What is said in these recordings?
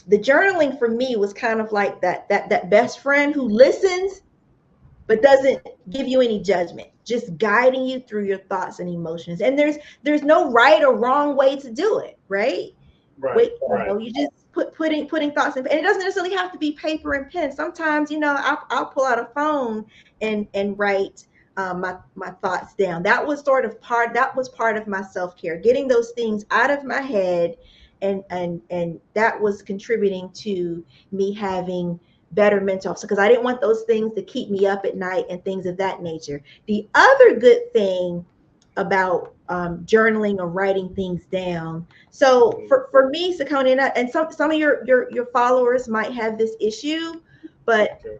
the journaling for me was kind of like that best friend who listens but doesn't give you any judgment, just guiding you through your thoughts and emotions. And there's no right or wrong way to do it, right? Right. Wait, you just putting thoughts in, and it doesn't necessarily have to be paper and pen. Sometimes, I'll pull out a phone and write my thoughts down. That was part of my self-care, getting those things out of my head, and that was contributing to me having better mental health, because I didn't want those things to keep me up at night and things of that nature. The other good thing about journaling or writing things down. So for me, Sakoni, and some of your followers might have this issue, but Okay.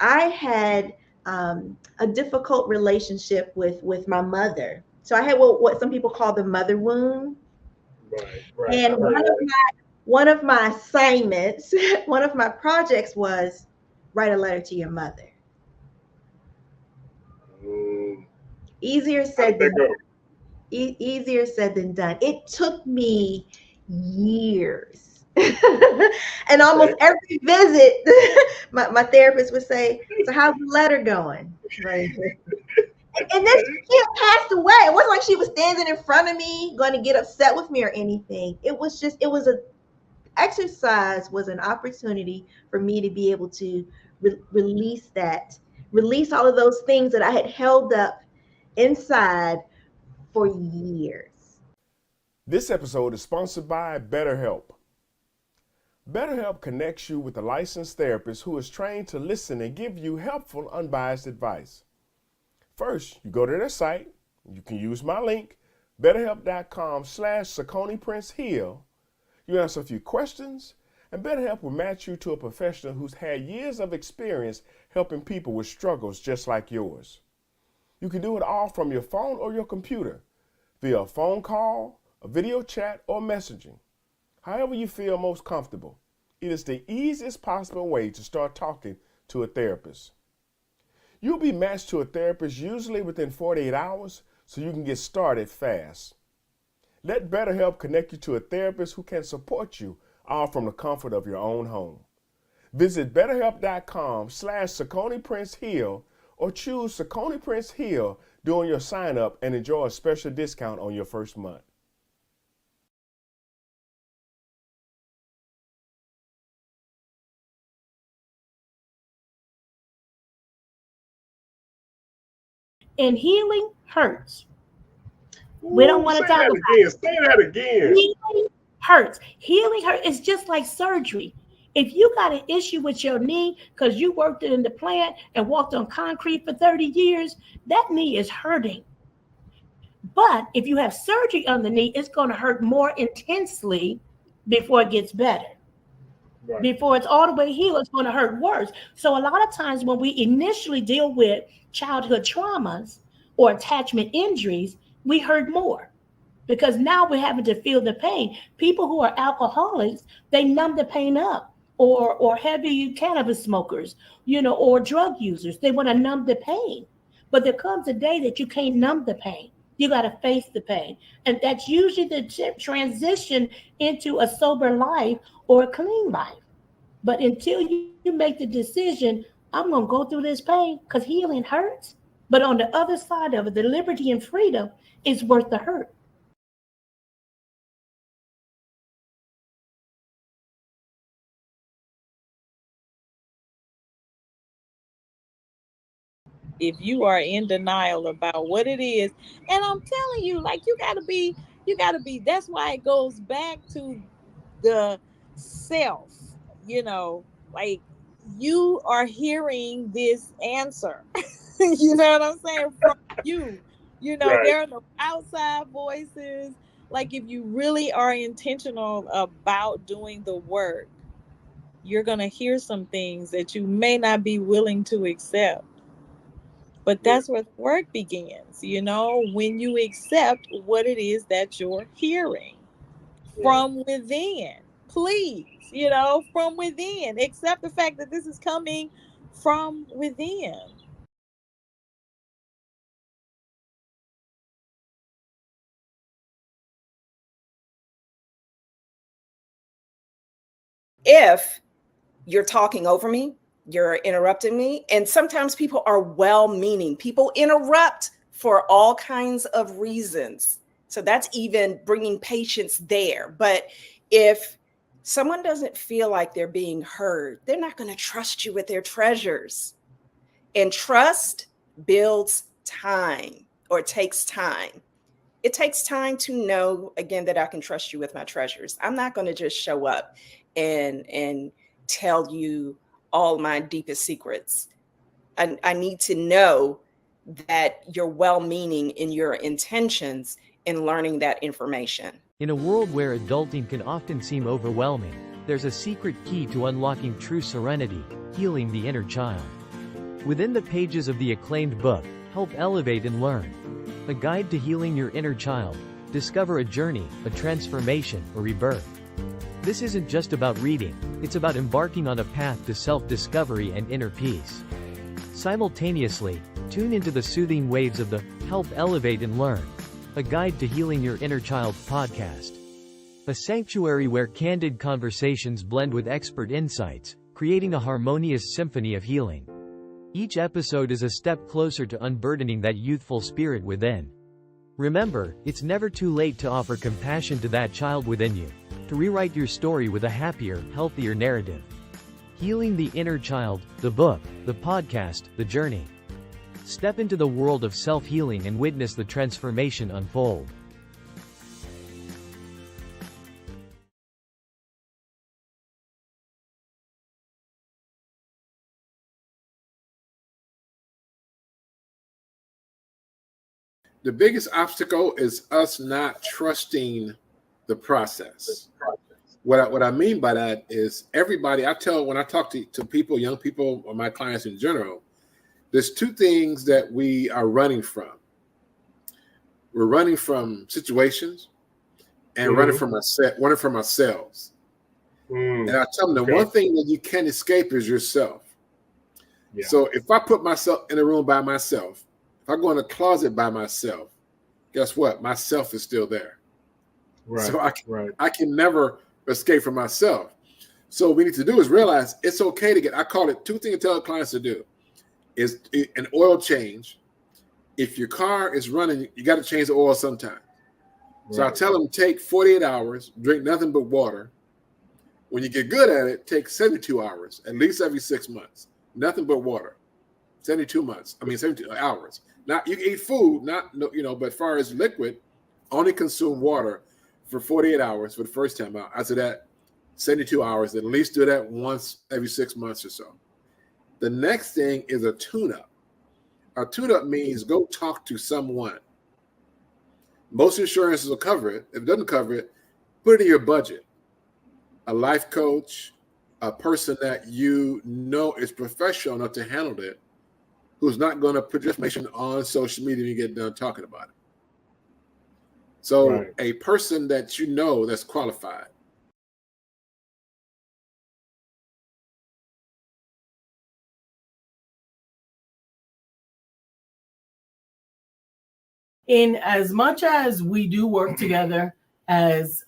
I had a difficult relationship with my mother. So I had what some people call the mother wound. Right. Right. And I heard that. one of my assignments, one of my projects was write a letter to your mother. Mm, Easier how did said that than go? easier said than done. It took me years. And almost Okay. every visit, my therapist would say, "So how's the letter going?" Right. And then she had passed away. It wasn't like she was standing in front of me, going to get upset with me or anything. It was a exercise was an opportunity for me to be able to release all of those things that I had held up inside for years. This episode is sponsored by BetterHelp. BetterHelp connects you with a licensed therapist who is trained to listen and give you helpful, unbiased advice. First, you go to their site. You can use my link, betterhelp.com/SaconiPrinceHeal. You answer a few questions, and BetterHelp will match you to a professional who's had years of experience helping people with struggles just like yours. You can do it all from your phone or your computer, via a phone call, a video chat, or messaging. However you feel most comfortable. It is the easiest possible way to start talking to a therapist. You'll be matched to a therapist usually within 48 hours, so you can get started fast. Let BetterHelp connect you to a therapist who can support you, all from the comfort of your own home. Visit betterhelp.com/SaconiPrinceHeal or choose Saconi Prince Heal during your sign up and enjoy a special discount on your first month. And healing hurts. We don't Ooh, want say to talk that about again. Say that again. healing hurts. Healing hurts. It's just like surgery. If you got an issue with your knee because you worked in the plant and walked on concrete for 30 years, that knee is hurting. But if you have surgery on the knee, it's going to hurt more intensely before it gets better. Right. Before it's all the way healed, it's going to hurt worse. So a lot of times when we initially deal with childhood traumas or attachment injuries, we hurt more because now we're having to feel the pain. People who are alcoholics, they numb the pain up. Or heavy cannabis smokers, or drug users, they want to numb the pain. But there comes a day that you can't numb the pain. You got to face the pain. And that's usually the transition into a sober life or a clean life. But until you make the decision, I'm going to go through this pain because healing hurts. But on the other side of it, the liberty and freedom is worth the hurt. If you are in denial about what it is, and I'm telling you, like, you got to be, that's why it goes back to the self, you know, like, you are hearing this answer. You know what I'm saying, from you. Right. There are no outside voices. Like, if you really are intentional about doing the work, you're going to hear some things that you may not be willing to accept. But Yeah. that's where the work begins, when you accept what it is that you're hearing Right. from within. Please, from within. Accept the fact that this is coming from within. if you're talking over me, you're interrupting me. And sometimes people are well-meaning. People interrupt for all kinds of reasons. So that's even bringing patience there. But if someone doesn't feel like they're being heard, they're not going to trust you with their treasures. And trust builds time, or it takes time. It takes time to know, again, that I can trust you with my treasures. I'm not going to just show up and tell you all my deepest secrets. I need to know that you're well-meaning in your intentions in learning that information. In a world where adulting can often seem overwhelming, there's a secret key to unlocking true serenity: healing the inner child. Within the pages of the acclaimed book, Help Elevate and Learn, a guide to healing your inner child, discover a journey, a transformation, or rebirth. This isn't just about reading, it's about embarking on a path to self-discovery and inner peace. Simultaneously, tune into the soothing waves of the Help Elevate and Learn, a guide to healing your inner child podcast. A sanctuary where candid conversations blend with expert insights, creating a harmonious symphony of healing. Each episode is a step closer to unburdening that youthful spirit within. Remember, it's never too late to offer compassion to that child within you, to rewrite your story with a happier, healthier narrative. Healing the Inner Child, the book, the podcast, the journey. Step into the world of self-healing and witness the transformation unfold. The biggest obstacle is us not trusting the process. What I mean by that is everybody, when I talk to people, young people, or my clients in general, there's two things that we are running from. We're running from situations and running from ourselves. And I tell them the one thing that you can't escape is yourself. Yeah. So if I put myself in a room by myself, if I go in a closet by myself, guess what? Myself is still there. Right. So I can never escape from myself. So what we need to do is realize it's okay to I call it two things I tell clients to do is an oil change. If your car is running, you got to change the oil sometime. Right. So I tell them take 48 hours, drink nothing but water. When you get good at it, take 72 hours, at least every 6 months. Nothing but water. 72 hours. Now you can eat food, but as far as liquid, only consume water for 48 hours for the first time out. After that, 72 hours, at least do that once every 6 months or so. The next thing is a tune-up. A tune-up means go talk to someone. Most insurances will cover it. If it doesn't cover it, put it in your budget. A life coach, a person that you know is professional enough to handle it, who's not going to put your information on social media when you get done talking about it. So a person that you know that's qualified. In as much as we do work together as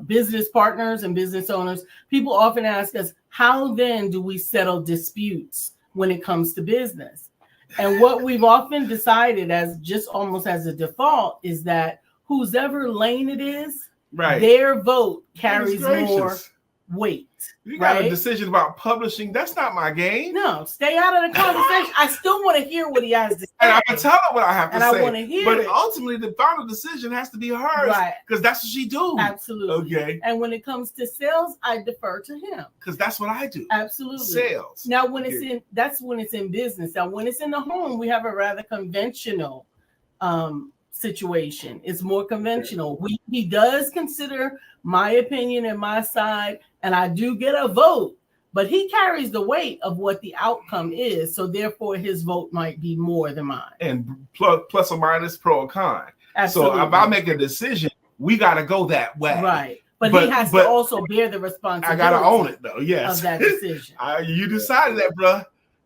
business partners and business owners, people often ask us, how then do we settle disputes when it comes to business? And what we've often decided as just almost as a default is that whosever lane it is, their vote carries more weight. You got a decision about publishing. That's not my game. No, stay out of the conversation. I still want to hear what he has to say. And I can tell her what I have to say. And I want to hear it. But ultimately, the final decision has to be hers. Right. Because that's what she do. Absolutely. Okay. And when it comes to sales, I defer to him. Because that's what I do. Absolutely. Sales. Now, that's when it's in business. Now, when it's in the home, we have a rather conventional situation. It's more conventional. He does consider my opinion and my side, and I do get a vote, but he carries the weight of what the outcome is. So therefore his vote might be more than mine. And plus or minus, pro or con. Absolutely. So if I make a decision, we got to go that way. Right. But he has to also bear the responsibility. I got to own it though. Yes. Of that decision. You decided that, bro.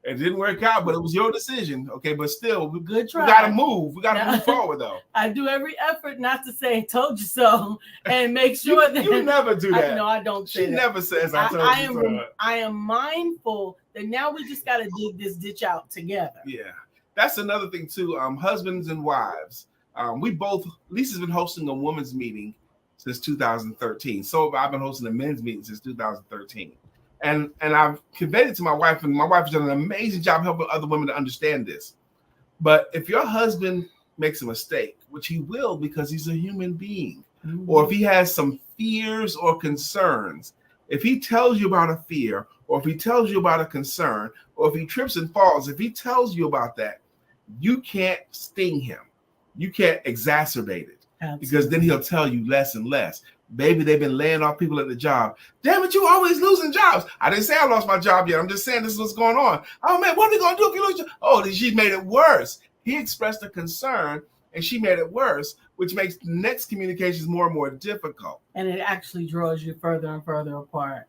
It didn't work out, but it was your decision. Okay, but still, Good try. we got to move. We got to move forward, though. I do every effort not to say "told you so" and make sure that you never do that. No, I don't. Say she that. Never says "I told you so." I am mindful that now we just got to dig this ditch out together. Yeah, that's another thing too. Husbands and wives. We both. Lisa's been hosting a women's meeting since 2013. So I've been hosting a men's meeting since 2013. And I've conveyed it to my wife, and my wife has done an amazing job helping other women to understand this. But if your husband makes a mistake, which he will because he's a human being, or if he has some fears or concerns, if he tells you about a fear, or if he tells you about a concern, or if he trips and falls, if he tells you about that, you can't sting him. You can't exacerbate it. Absolutely. Because then he'll tell you less and less. Baby, they've been laying off people at the job. Damn it, you always losing jobs. I didn't say I lost my job yet. I'm just saying this is what's going on. Oh, man, what are we going to do if you lose your... Oh, she made it worse. He expressed a concern, and she made it worse, which makes the next communications more and more difficult. And it actually draws you further and further apart.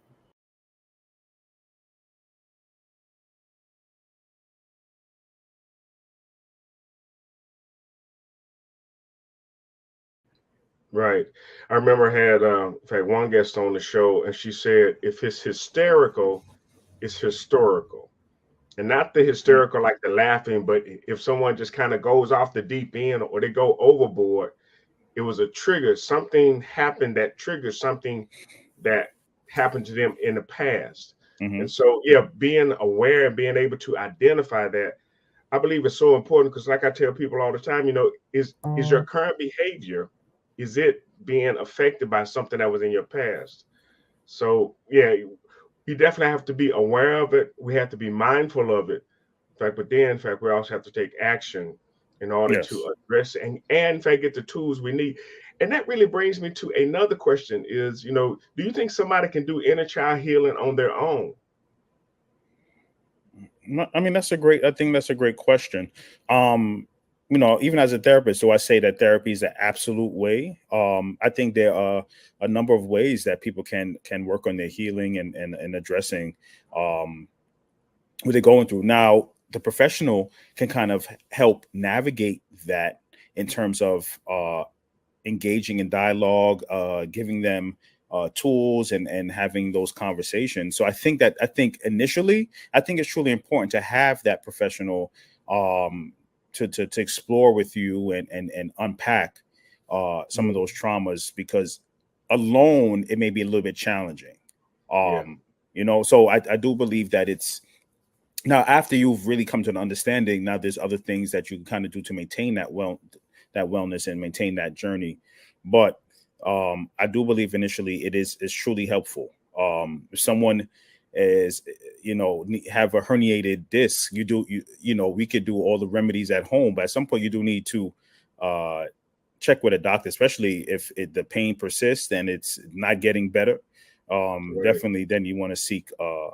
Right. I remember I had, in fact, one guest on the show, and she said, if it's hysterical, it's historical. And not the hysterical like the laughing, but if someone just kind of goes off the deep end or they go overboard, it was a trigger. Something happened that triggered something that happened to them in the past. And so, yeah, being aware and being able to identify that, I believe is so important because, like I tell people all the time, is your current behavior, is it being affected by something that was in your past? So, yeah, you definitely have to be aware of it. We have to be mindful of it. In fact, we also have to take action in order to address it and in fact, get the tools we need. And that really brings me to another question is, do you think somebody can do inner child healing on their own? I mean, I think that's a great question. Even as a therapist, so I say that therapy is the absolute way. I think there are a number of ways that people can work on their healing and addressing what they're going through. Now, the professional can kind of help navigate that in terms of engaging in dialogue, giving them tools and having those conversations. So I think initially, I think it's truly important to have that professional to explore with you and unpack some of those traumas, because alone it may be a little bit challenging. So I do believe that it's now, after you've really come to an understanding, now there's other things that you can kind of do to maintain that wellness and maintain that journey. But I do believe initially is truly helpful. If someone is, have a herniated disc, we could do all the remedies at home, but at some point you do need to check with a doctor, especially if the pain persists and it's not getting better. Definitely, then you want to seek a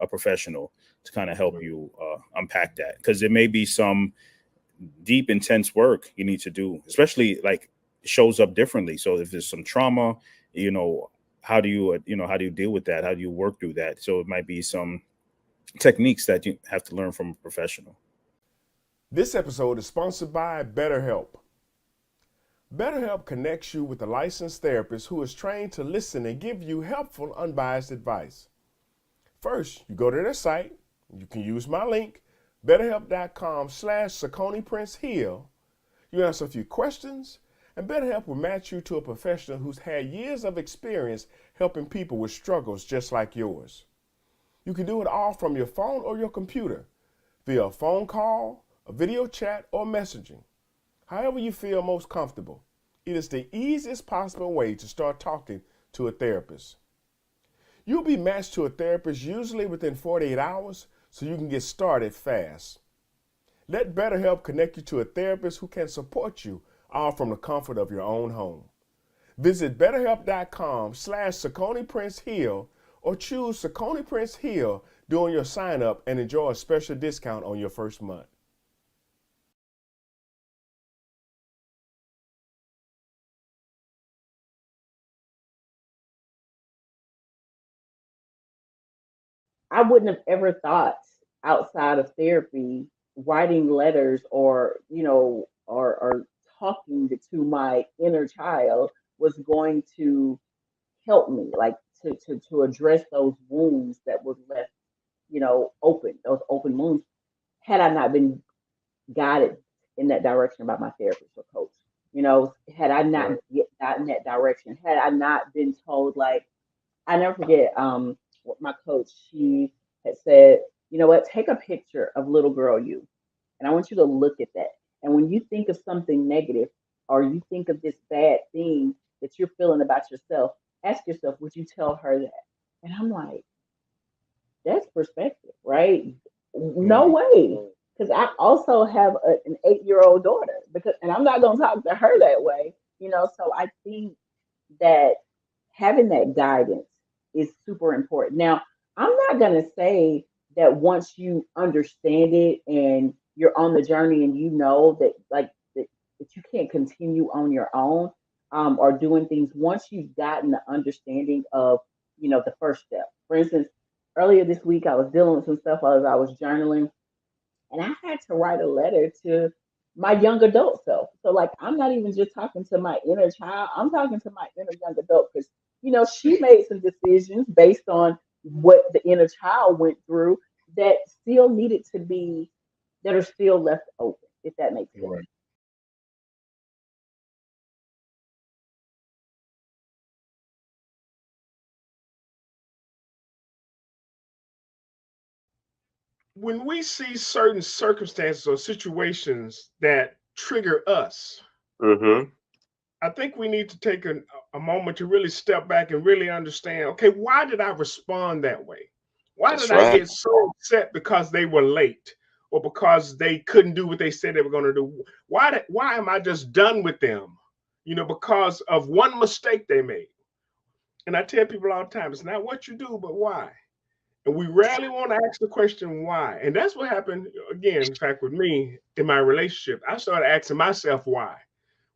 professional to kind of help you unpack that, because there may be some deep, intense work you need to do, especially like it shows up differently. So if there's some trauma, how do you deal with that? How do you work through that? So it might be some techniques that you have to learn from a professional. This episode is sponsored by BetterHelp. BetterHelp connects you with a licensed therapist who is trained to listen and give you helpful, unbiased advice. First, you go to their site. You can use my link, betterhelp.com/SacconiPrinceHeal. You answer a few questions, and BetterHelp will match you to a professional who's had years of experience helping people with struggles just like yours. You can do it all from your phone or your computer, via a phone call, a video chat, or messaging. However you feel most comfortable. It is the easiest possible way to start talking to a therapist. You'll be matched to a therapist usually within 48 hours, so you can get started fast. Let BetterHelp connect you to a therapist who can support you, all from the comfort of your own home. Visit betterhelp.com/SacconiPrinceHeal or choose Sacconi Prince Heal during your sign up and enjoy a special discount on your first month. I wouldn't have ever thought outside of therapy, writing letters or, or talking to my inner child was going to help me, like to address those wounds that were left, open, those open wounds, had I not been guided in that direction by my therapist or coach. Had I not gotten that direction, had I not been told, like, I never forget what my coach, she had said, you know what, take a picture of little girl you, and I want you to look at that. And when you think of something negative or you think of this bad thing that you're feeling about yourself, ask yourself, would you tell her that? And I'm like, that's perspective, right? No way. Because I also have an 8-year-old daughter, and I'm not going to talk to her that way, So I think that having that guidance is super important. Now, I'm not going to say that once you understand it and you're on the journey and you know that, like, that you can't continue on your own, or doing things once you've gotten the understanding of, the first step. For instance, earlier this week, I was dealing with some stuff as I was journaling, and I had to write a letter to my young adult self. So, like, I'm not even just talking to my inner child, I'm talking to my inner young adult, because, she made some decisions based on what the inner child went through that still needed to be, that are still left open, if that makes sense. Right. When we see certain circumstances or situations that trigger us, Mm-hmm. I think we need to take a moment to really step back and really understand, okay, why did I respond that way? Why That's did I right. get so upset because they were late or because they couldn't do what they said they were going to do? Why am I just done with them? Because of one mistake they made. And I tell people all the time, it's not what you do, but why. And we rarely want to ask the question why. And that's what happened again, in fact, with me in my relationship. I started asking myself why.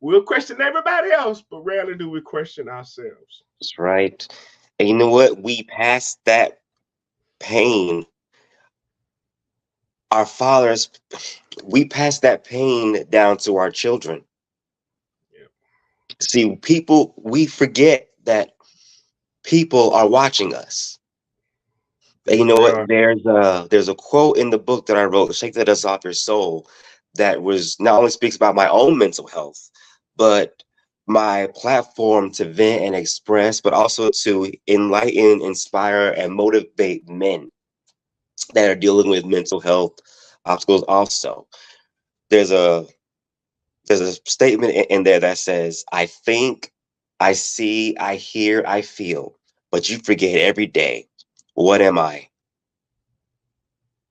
We'll question everybody else, but rarely do we question ourselves. That's right. And you know what? We pass that pain. Our fathers, we pass that pain down to our children. Yeah. See, we forget that people are watching us. And you know They what? are. There's a quote in the book that I wrote, "Shake the Dust Off Your Soul," that was not only speaks about my own mental health, but my platform to vent and express, but also to enlighten, inspire, and motivate men that are dealing with mental health obstacles. Also, there's a there's a statement in there that says, "I think, I see, I hear, I feel, but you forget every day. What am I?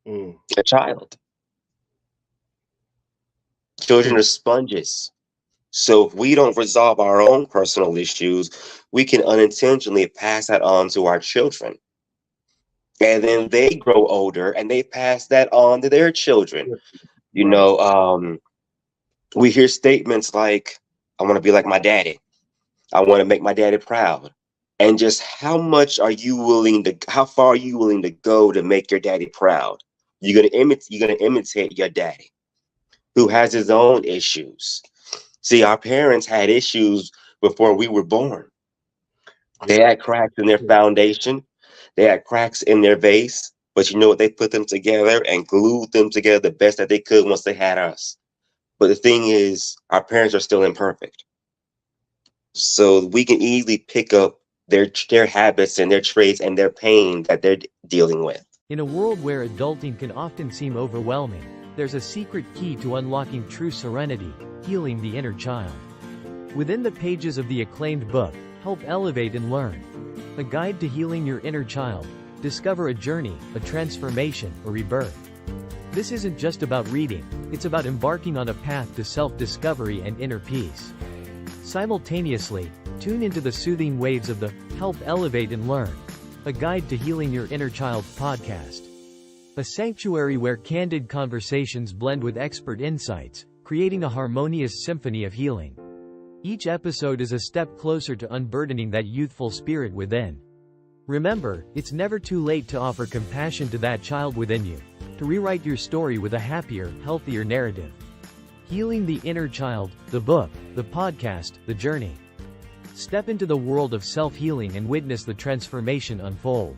Mm. A child." Children are sponges. So if we don't resolve our own personal issues, we can unintentionally pass that on to our children. And then they grow older and they pass that on to their children. You Right. know, we hear statements like, "I want to be like my daddy. I want to make my daddy proud." And just how far are you willing to go to make your daddy proud? You're gonna imitate your daddy who has his own issues. See, our parents had issues before we were born. They had cracks in their foundation, they had cracks in their vase, but you know what? They put them together and glued them together the best that they could once they had us. But the thing is, our parents are still imperfect. So we can easily pick up their habits and their traits and their pain that they're dealing with. In a world where adulting can often seem overwhelming, there's a secret key to unlocking true serenity, healing the inner child. Within the pages of the acclaimed book, Help Elevate and Learn, a guide to healing your inner child, discover a journey, a transformation, or rebirth. This isn't just about reading, it's about embarking on a path to self-discovery and inner peace. Simultaneously, tune into the soothing waves of the Help Elevate and Learn, a guide to healing your inner child podcast. A sanctuary where candid conversations blend with expert insights, creating a harmonious symphony of healing. Each episode is a step closer to unburdening that youthful spirit within. Remember, it's never too late to offer compassion to that child within you, to rewrite your story with a happier, healthier narrative. Healing the Inner Child, the book, the podcast, the journey. Step into the world of self-healing and witness the transformation unfold.